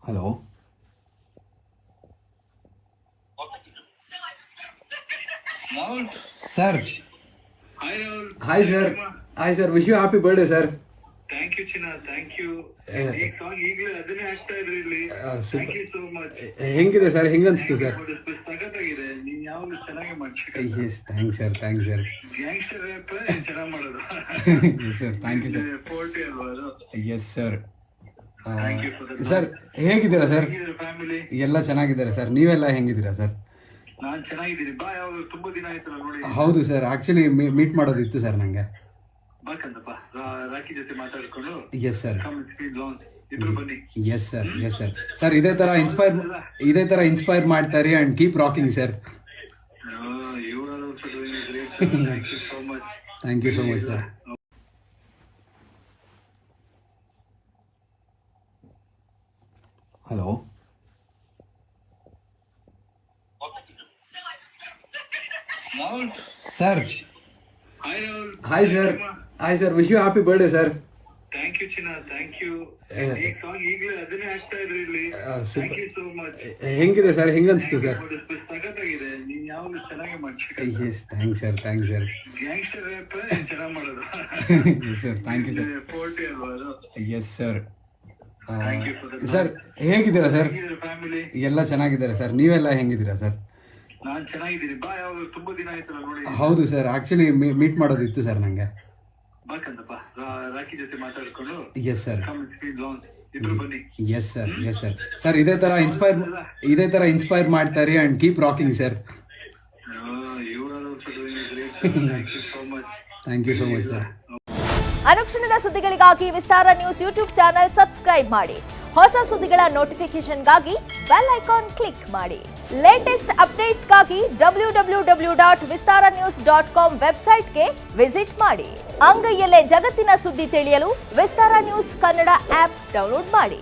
Hello sir. Hi sir. Hi sir, wish you happy birthday sir. Thank you ಚಿನ್ನ, thank you. ಈ song ಈಗಲೇ ಅದನ್ನೇ ಆಗ್ತಾ ಇದ್ರಿ ಇಲ್ಲಿ. Thank you so much. ಹೆಂಗಿದೆ ಸರ್, ಹೆಂಗನ್ಸ್ತು ಸರ್? ಸಖತ್ತಾಗಿದೆ. ನೀನ್ ಯಾವಾಗಲೂ ಚೆನ್ನಾಗಿ ಮಾಡ್ತೀವಿ. Yes, thanks sir, thanks sir. Gangster rap ಚೆನ್ನಾಗಿ ಮಾಡೋದು. Yes sir, thank you sir. ಪೋರ್ಟಿ ಅಲ್ವಾ ಅದು? Yes sir. Thank you for that. Sir ಹೇಗಿದ್ದೀರಾ ಸರ್? ಫ್ಯಾಮಿಲಿ ಎಲ್ಲ ಚೆನ್ನಾಗಿದ್ದಾರೆ ಸರ್. ನೀವೆಲ್ಲ ಹೆಂಗಿದ್ದೀರಾ ಸರ್? ನಾನ್ ಚೆನ್ನಾಗಿದ್ದೀನಿ. ಬಾ, ಯಾವಾಗ ತುಂಬಾ ದಿನ ಆಯ್ತಲ್ಲ ನೋಡಿ. ಹೌದು ಸರ್, ಆಕ್ಚುಲಿ ಮೀಟ್ ಮಾಡೋದಿತ್ತು ಸರ್ ನಂಗೆ. ಬಾಕಂದಪ್ಪ, ರಾಕಿ ಜೊತೆ ಮಾತಾಡ್ಕೊಂಡು ಎಸ್ ಸರ್. ಇಬ್ರು ಬನ್ನಿ. Yes sir, yes sir. Sir ಇದೇ ತರ ಇನ್ಸ್ಪೈರ್ ಮಾಡ್ತಾರೆ and keep rocking sir. You are also doing a great job. Thank you so much. Thank you so much sir. Hello sir. Hi sir. Hi sir, wish you happy birthday sir. Thank you ಚಿನ್ನ, thank you. ಈ song ಈಗಲೇ ಅದನ್ನೇ ಆಗ್ತಾ ಇದ್ರಿ ಇಲ್ಲಿ. Thank you so much. ಹೆಂಗಿದೆ sir, ಹೆಂಗನ್ಸ್ತು sir? ಸಖತ್ತಾಗಿದೆ. ನೀನ್ ಯಾವಾಗಲೂ ಚೆನ್ನಾಗಿ ಮಾಡ್ತೀವಿ. Yes, thanks sir, thanks sir. Gangster rap ಚೆನ್ನಾಗಿ ಮಾಡೋದು. Yes sir, thank you sir. ಪೋರ್ಟಿ ಅಲ್ವಾ ಅದು? Yes sir. Thank you for that. Sir ಹೇಗಿದ್ದೀರಾ ಸರ್? ಫ್ಯಾಮಿಲಿ ಎಲ್ಲ ಚೆನ್ನಾಗಿದ್ದಾರೆ ಸರ್. ನೀವೆಲ್ಲ ಹೆಂಗಿದ್ದೀರಾ ಸರ್? ನಾನ್ ಚೆನ್ನಾಗಿದ್ದೀನಿ. ಬಾ, ಯಾವಾಗ ತುಂಬಾ ದಿನ ಆಯ್ತಲ್ಲ ನೋಡಿ. ಹೌದು ಸರ್, ಆಕ್ಚುಲಿ ಮೀಟ್ ಮಾಡೋದಿತ್ತು ಸರ್ ನಂಗೆ. ಬಾಕಂದಪ್ಪ, ರಾಕಿ ಜೊತೆ ಮಾತಾಡ್ಕೊಂಡು ಎಸ್ ಸರ್. ಇಬ್ರು ಬನ್ನಿ. Yes sir, yes sir. Sir ಇದೇ ತರ ಇನ್ಸ್ಪೈರ್ ಮಾಡ್ತಾರೆ and keep rocking sir. You are also doing a great job. Thank you so much. Thank you so much sir. ಅನುಕ್ಷಣದ ಸುದ್ದಿಗಳಿಗಾಗಿ Vistara news YouTube channel subscribe ಮಾಡಿ. ಹೊಸ ಸುದ್ದಿಗಳ ನೋಟಿಫಿಕೇಶನ್ಗಾಗಿ ಬೆಲ್ ಐಕಾನ್ ಕ್ಲಿಕ್ ಮಾಡಿ. ಲೇಟೆಸ್ಟ್ ಅಪ್ಡೇಟ್ಸ್ಗಾಗಿ www.vistaranews.com ವೆಬ್ಸೈಟ್ಗೆ ವಿಸಿಟ್ ಮಾಡಿ. ಅಂಗೈಯಲ್ಲೇ ಜಗತ್ತಿನ ಸುದ್ದಿ ತಿಳಿಯಲು Vistara news Kannada app download ಮಾಡಿ.